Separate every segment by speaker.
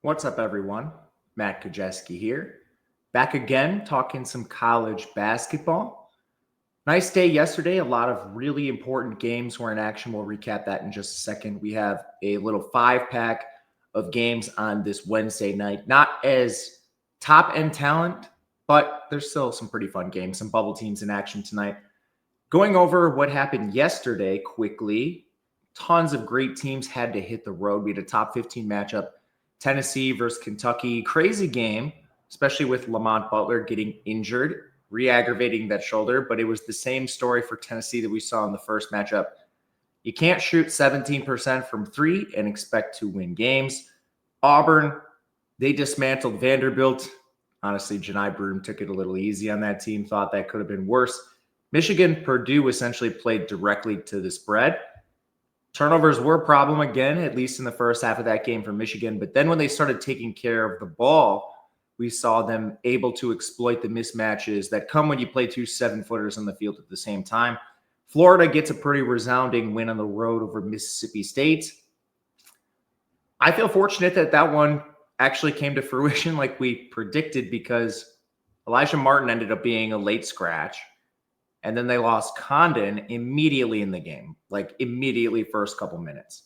Speaker 1: What's up, everyone? Matt Gajewski here. Back again, talking some college basketball. Nice day yesterday. A lot of really important games were in action. We'll recap that in just a second. We have a little 5-pack of games on this Wednesday night. Not as top end talent, but there's still some pretty fun games, some bubble teams in action tonight. Going over what happened yesterday quickly, tons of great teams had to hit the road. We had a top 15 matchup. Tennessee versus Kentucky. Crazy game, especially with Lamont Butler getting injured, re-aggravating that shoulder. But it was the same story for Tennessee that we saw in the first matchup. You can't shoot 17% from three and expect to win games. Auburn, they dismantled Vanderbilt. Honestly, Janai Broom took it a little easy on that team, thought that could have been worse. Michigan, Purdue essentially played directly to the spread. Turnovers were a problem again, at least in the first half of that game for Michigan. But then when they started taking care of the ball, we saw them able to exploit the mismatches that come when you play two 7-footers on the field at the same time. Florida gets a pretty resounding win on the road over Mississippi State. I feel fortunate that that one actually came to fruition like we predicted because Elijah Martin ended up being a late scratch. And then they lost Condon immediately in the game, like immediately first couple minutes.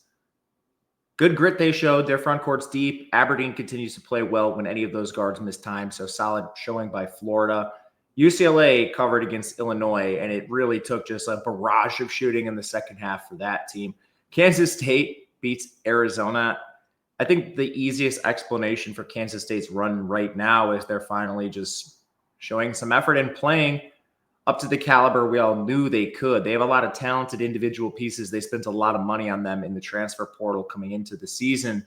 Speaker 1: Good grit they showed. Their front court's deep. Aberdeen continues to play well when any of those guards miss time. So solid showing by Florida. UCLA covered against Illinois, and it really took just a barrage of shooting in the second half for that team. Kansas State beats Arizona. I think the easiest explanation for Kansas State's run right now is they're finally just showing some effort and playing up to the caliber we all knew they could. They have a lot of talented individual pieces. They spent a lot of money on them in the transfer portal coming into the season.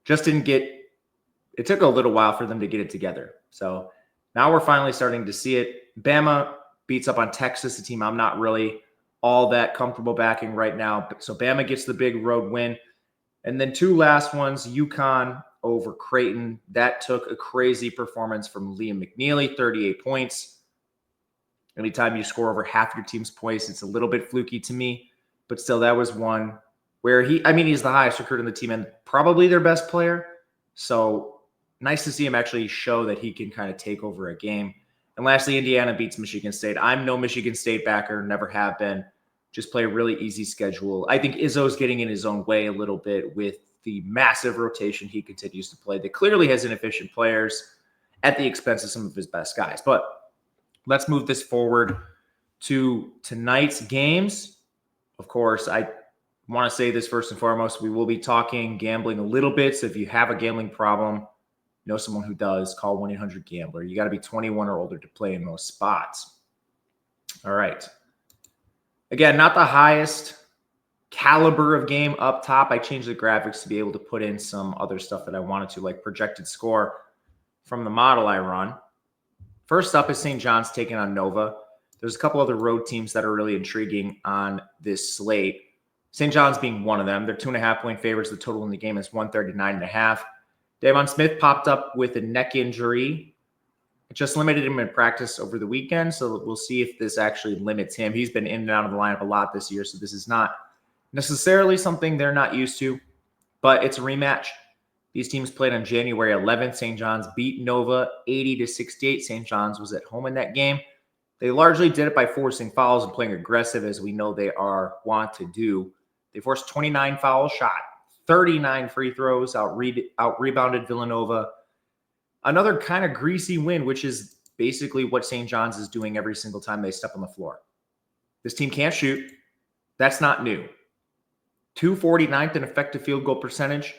Speaker 1: Just didn't get – it took a little while for them to get it together. So now we're finally starting to see it. Bama beats up on Texas, a team I'm not really all that comfortable backing right now. So Bama gets the big road win. And then two last ones, UConn over Creighton. That took a crazy performance from Liam McNeely, 38 points. Anytime you score over half your team's points, it's a little bit fluky to me. But still, that was one where he's the highest recruit on the team and probably their best player. So nice to see him actually show that he can kind of take over a game. And lastly, Indiana beats Michigan State. I'm no Michigan State backer, never have been. Just play a really easy schedule. I think Izzo's getting in his own way a little bit with the massive rotation he continues to play that clearly has inefficient players at the expense of some of his best guys. But let's move this forward to tonight's games. Of course, I want to say this first and foremost. We will be talking gambling a little bit. So if you have a gambling problem, know someone who does, call 1-800-GAMBLER. You got to be 21 or older to play in most spots. All right. Again, not the highest caliber of game up top. I changed the graphics to be able to put in some other stuff that I wanted to, like projected score from the model I run. First up is St. John's taking on Nova. There's a couple other road teams that are really intriguing on this slate. St. John's being one of them. They're 2.5-point favorites. The total in the game is 139.5. Davon Smith popped up with a neck injury. It just limited him in practice over the weekend, so we'll see if this actually limits him. He's been in and out of the lineup a lot this year, so this is not necessarily something they're not used to, but it's a rematch. These teams played on January 11th. St. John's beat Nova 80-68. St. John's was at home in that game. They largely did it by forcing fouls and playing aggressive, as we know they are wont to do. They forced 29 foul shot, 39 free throws, out-rebounded Villanova. Another kind of greasy win, which is basically what St. John's is doing every single time they step on the floor. This team can't shoot. That's not new. 249th in effective field goal percentage,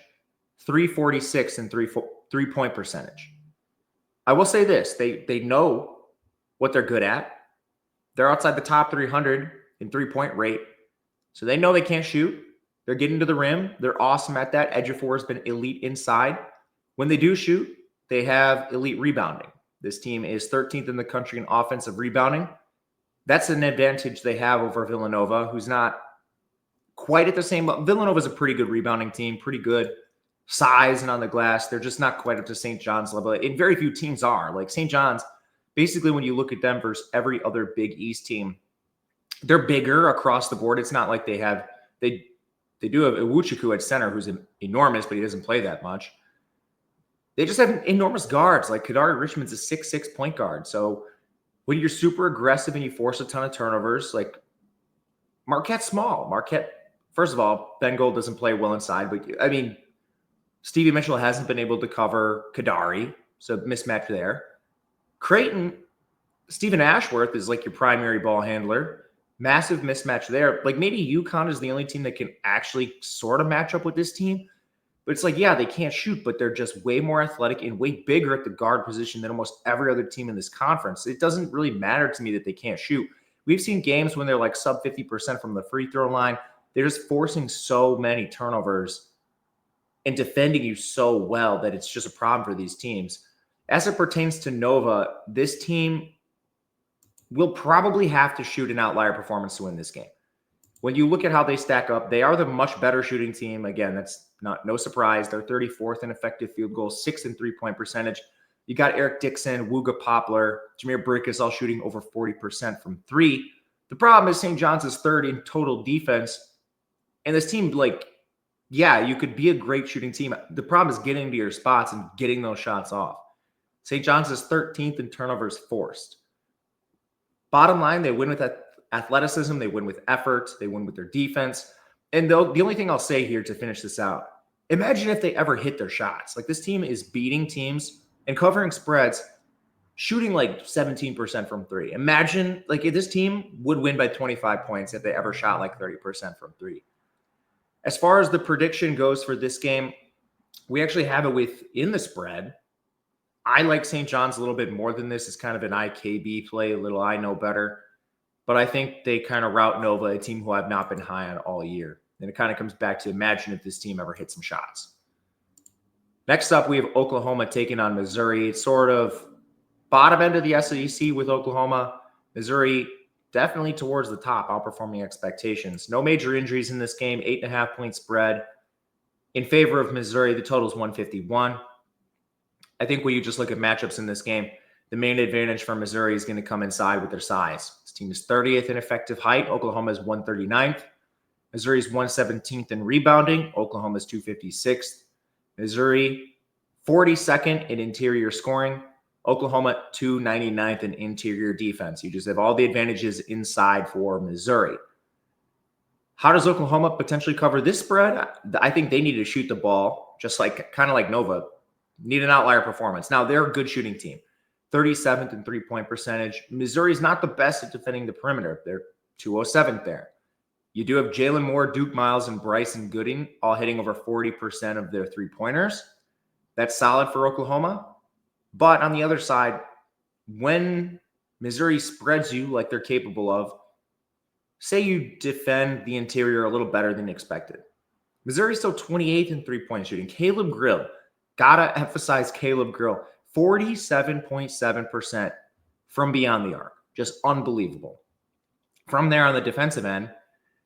Speaker 1: 346 in three-point percentage. I will say this. They know what they're good at. They're outside the top 300 in three-point rate. So they know they can't shoot. They're getting to the rim. They're awesome at that. Ejiofor has been elite inside. When they do shoot, they have elite rebounding. This team is 13th in the country in offensive rebounding. That's an advantage they have over Villanova, who's not quite at the same level. Villanova's a pretty good rebounding team, pretty good size and on the glass. They're just not quite up to St. John's level. And very few teams are. Like St. John's, basically when you look at them versus every other Big East team, they're bigger across the board. It's not like they do have Iwuchukwu at center, who's enormous, but he doesn't play that much. They just have enormous guards. Like Kadari Richmond's a 6'6" point guard. So when you're super aggressive and you force a ton of turnovers, like Marquette's small. Marquette, first of all, Ben Gold doesn't play well inside, but I mean, Stevie Mitchell hasn't been able to cover Kadari, so mismatch there. Creighton, Stephen Ashworth is like your primary ball handler. Massive mismatch there. Like maybe UConn is the only team that can actually sort of match up with this team. But it's like, yeah, they can't shoot, but they're just way more athletic and way bigger at the guard position than almost every other team in this conference. It doesn't really matter to me that they can't shoot. We've seen games when they're like sub 50% from the free throw line. They're just forcing so many turnovers and defending you so well that it's just a problem for these teams. As it pertains to Nova, this team will probably have to shoot an outlier performance to win this game. When you look at how they stack up, they are the much better shooting team. Again, that's no surprise. They're 34th in effective field goals, 6th in three-point percentage. You got Eric Dixon, Wooga Poplar, Jameer Brickus all shooting over 40% from three. The problem is St. John's is third in total defense. And this team, like, yeah, you could be a great shooting team. The problem is getting to your spots and getting those shots off. St. John's is 13th in turnovers forced. Bottom line, they win with athleticism, they win with effort, they win with their defense. And the only thing I'll say here to finish this out, imagine if they ever hit their shots. Like this team is beating teams and covering spreads, shooting like 17% from three. Imagine like if this team would win by 25 points if they ever shot like 30% from three. As far as the prediction goes for this game, we actually have it within the spread. I like St. John's a little bit more than this. It's kind of an IKB play, a little I know better. But I think they kind of rout Nova, a team who I've not been high on all year. And it kind of comes back to imagine if this team ever hit some shots. Next up, we have Oklahoma taking on Missouri. It's sort of bottom end of the SEC with Oklahoma. Missouri definitely towards the top, outperforming expectations. No major injuries in this game, 8.5-point spread. In favor of Missouri, the total is 151. I think when you just look at matchups in this game, the main advantage for Missouri is going to come inside with their size. This team is 30th in effective height. Oklahoma is 139th. Missouri is 117th in rebounding. Oklahoma is 256th. Missouri, 42nd in interior scoring. Oklahoma, 299th in interior defense. You just have all the advantages inside for Missouri. How does Oklahoma potentially cover this spread? I think they need to shoot the ball, just like kind of like Nova. Need an outlier performance. Now, they're a good shooting team. 37th in three-point percentage. Missouri's not the best at defending the perimeter. They're 207th there. You do have Jalen Moore, Duke Miles, and Bryson Gooding all hitting over 40% of their three-pointers. That's solid for Oklahoma. But on the other side, when Missouri spreads you like they're capable of, say you defend the interior a little better than expected. Missouri's still 28th in three-point shooting. Caleb Grill, gotta emphasize Caleb Grill, 47.7% from beyond the arc. Just unbelievable. From there on the defensive end,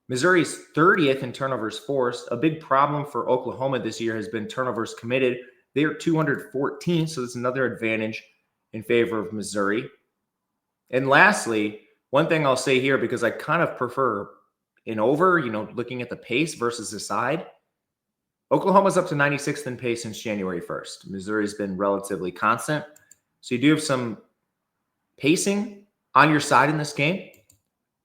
Speaker 1: Missouri's 30th in turnovers forced. A big problem for Oklahoma this year has been turnovers committed. They are 214th, so that's another advantage in favor of Missouri. And lastly, one thing I'll say here, because I kind of prefer an over, looking at the pace versus the side, Oklahoma's up to 96th in pace since January 1st. Missouri's been relatively constant. So you do have some pacing on your side in this game.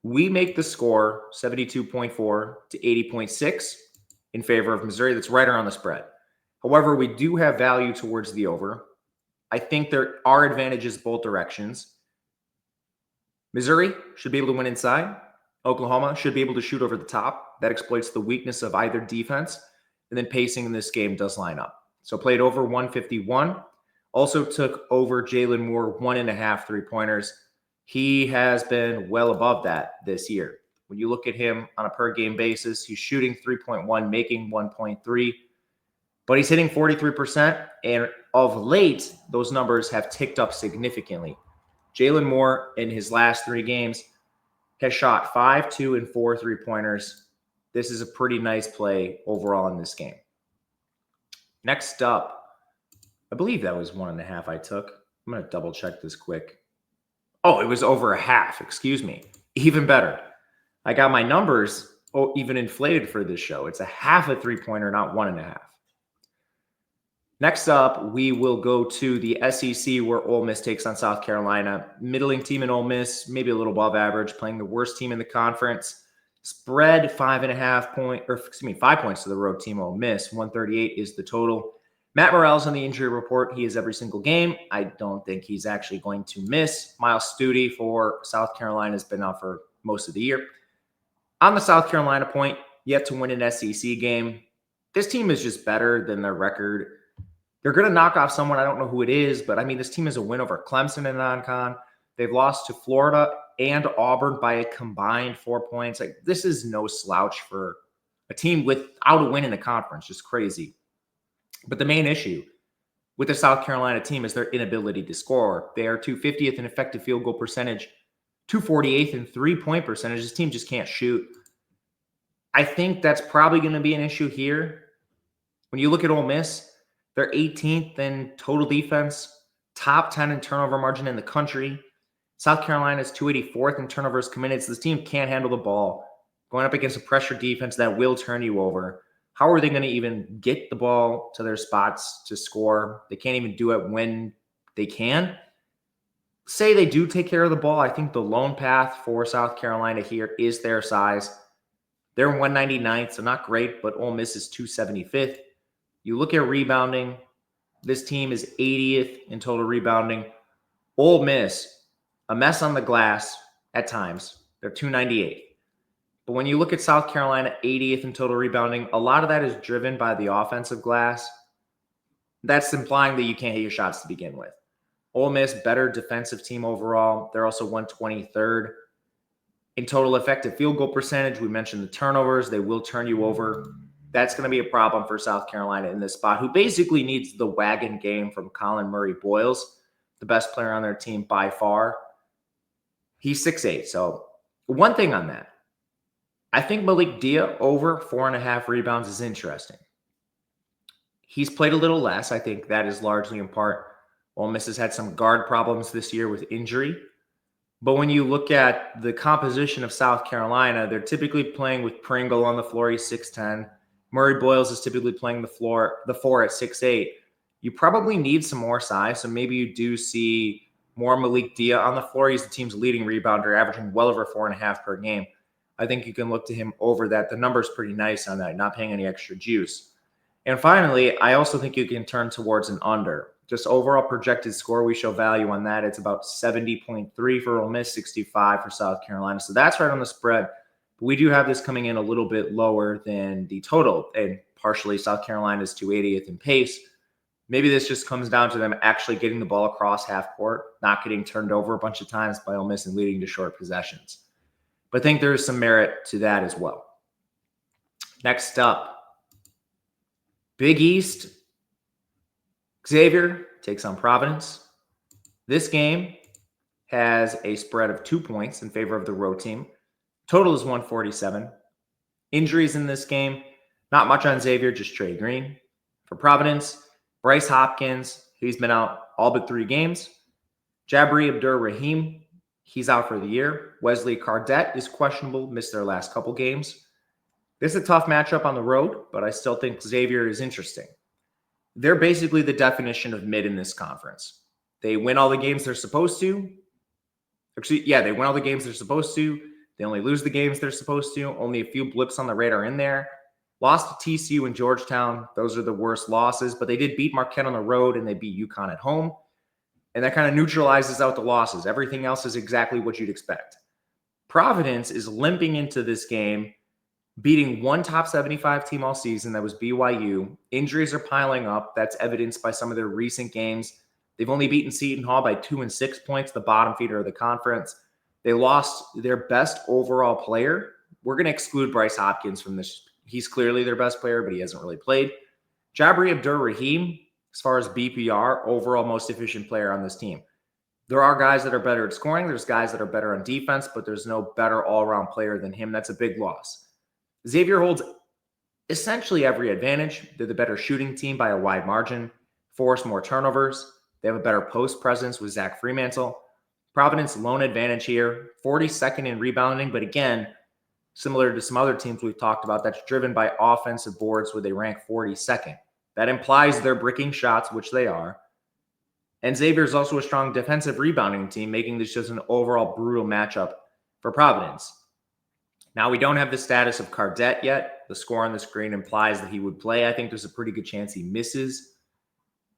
Speaker 1: We make the score 72.4 to 80.6 in favor of Missouri. That's right around the spread. However, we do have value towards the over. I think there are advantages both directions. Missouri should be able to win inside. Oklahoma should be able to shoot over the top. That exploits the weakness of either defense. And then pacing in this game does line up. So played over 151. Also took over Jalen Moore 1.5 three-pointers. He has been well above that this year. When you look at him on a per-game basis, he's shooting 3.1, making 1.3. But he's hitting 43%. And of late, those numbers have ticked up significantly. Jalen Moore, in his last 3 games, has shot 5, 2, and 4 three-pointers. This is a pretty nice play overall in this game. Next up, I believe that was 1.5 I took. I'm going to double check this quick. Oh, it was over a half. Excuse me. Even better. I got my numbers even inflated for this show. It's a half a three-pointer, not 1.5. Next up, we will go to the SEC where Ole Miss takes on South Carolina. Middling team in Ole Miss, maybe a little above average, playing the worst team in the conference. Spread 5 points to the road team Ole Miss. 138 is the total. Matt Morrell's on the injury report. He is every single game. I don't think he's actually going to miss. Miles Studi for South Carolina has been out for most of the year. On the South Carolina point, yet to win an SEC game. This team is just better than their record. They're going to knock off someone. I don't know who it is, but I mean, this team is a win over Clemson in non-con. They've lost to Florida and Auburn by a combined 4 points. Like, this is no slouch for a team without a win in the conference. Just crazy. But the main issue with the South Carolina team is their inability to score. They are 250th in effective field goal percentage, 248th in three-point percentage. This team just can't shoot. I think that's probably going to be an issue here. When you look at Ole Miss, they're 18th in total defense, top 10 in turnover margin in the country. South Carolina is 284th in turnovers committed, so this team can't handle the ball. Going up against a pressure defense that will turn you over. How are they going to even get the ball to their spots to score? They can't even do it when they can. Say they do take care of the ball. I think the lone path for South Carolina here is their size. They're 199th, so not great, but Ole Miss is 275th. You look at rebounding, this team is 80th in total rebounding. Ole Miss, a mess on the glass at times. They're 298th. But when you look at South Carolina, 80th in total rebounding, a lot of that is driven by the offensive glass. That's implying that you can't hit your shots to begin with. Ole Miss, better defensive team overall. They're also 123rd in total effective field goal percentage. We mentioned the turnovers. They will turn you over. That's going to be a problem for South Carolina in this spot, who basically needs the wagon game from Colin Murray-Boyles, the best player on their team by far. He's 6'8". So one thing on that, I think Malik Dia over 4.5 rebounds is interesting. He's played a little less. I think that is largely in part Ole Miss has had some guard problems this year with injury. But when you look at the composition of South Carolina, they're typically playing with Pringle on the floor. He's 6'10". Murray-Boyles is typically playing the four at 6'8". You probably need some more size, so maybe you do see more Malik Dia on the floor. He's the team's leading rebounder, averaging well over 4.5 per game. I think you can look to him over that. The number's pretty nice on that, not paying any extra juice. And finally, I also think you can turn towards an under. Just overall projected score, we show value on that. It's about 70.3 for Ole Miss, 65 for South Carolina. So that's right on the spread. But we do have this coming in a little bit lower than the total. And partially, South Carolina is 280th in pace. Maybe this just comes down to them actually getting the ball across half court, not getting turned over a bunch of times by Ole Miss and leading to short possessions. But I think there's some merit to that as well. Next up, Big East. Xavier takes on Providence. This game has a spread of 2 points in favor of the road team. Total is 147. Injuries in this game, not much on Xavier, just Trey Green. For Providence, Bryce Hopkins, he's been out all but 3 games. Jabri Abdur-Rahim, he's out for the year. Wesley Cardette is questionable, missed their last couple games. This is a tough matchup on the road, but I still think Xavier is interesting. They're basically the definition of mid in this conference. They win all the games they're supposed to. They win all the games they're supposed to. They only lose the games they're supposed to. Only a few blips on the radar in there. Lost to TCU and Georgetown. Those are the worst losses, but they did beat Marquette on the road and they beat UConn at home. And that kind of neutralizes out the losses. Everything else is exactly what you'd expect. Providence is limping into this game, beating one top 75 team all season. That was BYU. Injuries are piling up. That's evidenced by some of their recent games. They've only beaten Seton Hall by 2 and 6 points, the bottom feeder of the conference. They lost their best overall player. We're going to exclude Bryce Hopkins from this. He's clearly their best player, but he hasn't really played. Jabri Abdur-Rahim, as far as BPR, overall most efficient player on this team. There are guys that are better at scoring. There's guys that are better on defense, but there's no better all-around player than him. That's a big loss. Xavier holds essentially every advantage. They're the better shooting team by a wide margin, force more turnovers. They have a better post presence with Zach Fremantle. Providence lone advantage here, 42nd in rebounding, but again, similar to some other teams we've talked about, that's driven by offensive boards where they rank 42nd. That implies they're bricking shots, which they are. And Xavier is also a strong defensive rebounding team, making this just an overall brutal matchup for Providence. Now, we don't have the status of Cardette yet. The score on the screen implies that he would play. I think there's a pretty good chance he misses.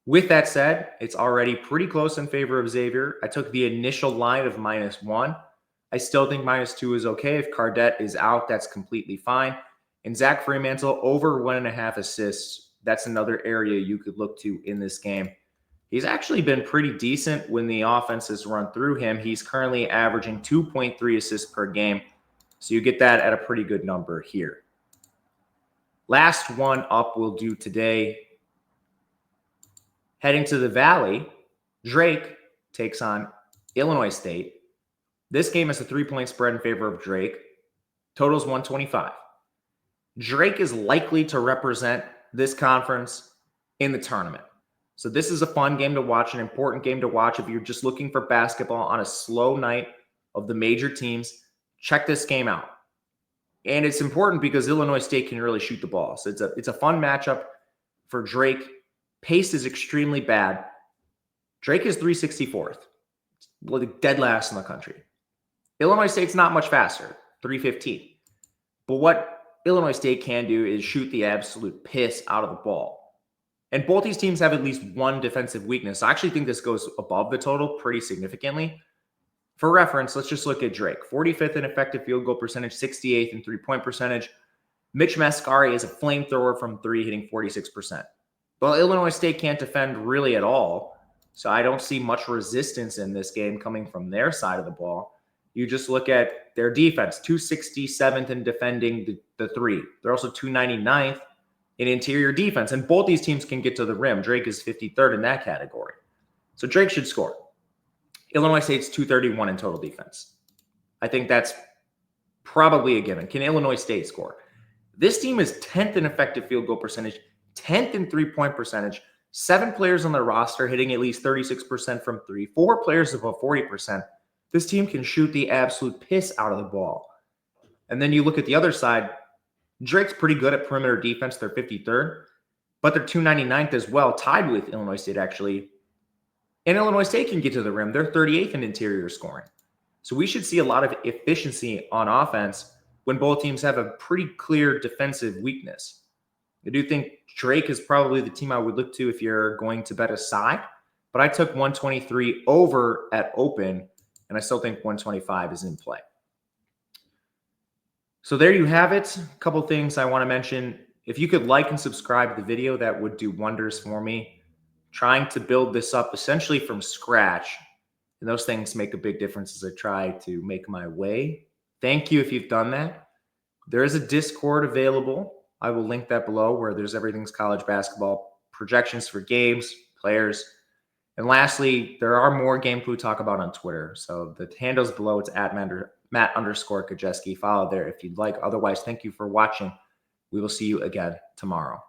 Speaker 1: With that said, it's already pretty close in favor of Xavier. I took the initial line of -1. I still think -2 is okay. If Cardette is out, that's completely fine. And Zach Fremantle, over 1.5 assists. That's another area you could look to in this game. He's actually been pretty decent when the offense has run through him. He's currently averaging 2.3 assists per game. So you get that at a pretty good number here. Last one up we'll do today. Heading to the Valley, Drake takes on Illinois State. This game is a 3-point spread in favor of Drake. Total's 125. Drake is likely to represent this conference in the tournament. So this is a fun game to watch, an important game to watch. If you're just looking for basketball on a slow night of the major teams, check this game out. And it's important because Illinois State can really shoot the ball. So it's a fun matchup for Drake. Pace is extremely bad. Drake is 364th, dead last in the country. Illinois State's not much faster, 315. But what Illinois State can do is shoot the absolute piss out of the ball. And both these teams have at least one defensive weakness. I actually think this goes above the total pretty significantly. For reference, let's just look at Drake. 45th in effective field goal percentage, 68th in three-point percentage. Mitch Mascari is a flamethrower from three, hitting 46%. Well, Illinois State can't defend really at all, so I don't see much resistance in this game coming from their side of the ball. You just look at their defense, 267th in defending the three. They're also 299th in interior defense, and both these teams can get to the rim. Drake is 53rd in that category. So Drake should score. Illinois State's 231 in total defense. I think that's probably a given. Can Illinois State score? This team is 10th in effective field goal percentage, 10th in three-point percentage, 7 players on their roster hitting at least 36% from three, 4 players above 40%. This team can shoot the absolute piss out of the ball. And then you look at the other side, Drake's pretty good at perimeter defense. They're 53rd, but they're 299th as well, tied with Illinois State actually. And Illinois State can get to the rim. They're 38th in interior scoring. So we should see a lot of efficiency on offense when both teams have a pretty clear defensive weakness. I do think Drake is probably the team I would look to if you're going to bet a side, but I took 123 over at open, and I still think 125 is in play. So there you have it. A couple things I want to mention. If you could like and subscribe to the video, that would do wonders for me. Trying to build this up essentially from scratch, and those things make a big difference as I try to make my way. Thank you if you've done that. There is a Discord available. I will link that below where there's everything's college basketball, projections for games, players. And lastly, there are more gameplay we talk about on Twitter. So the handle's below. It's at Matt_Gajewski. Follow there if you'd like. Otherwise, thank you for watching. We will see you again tomorrow.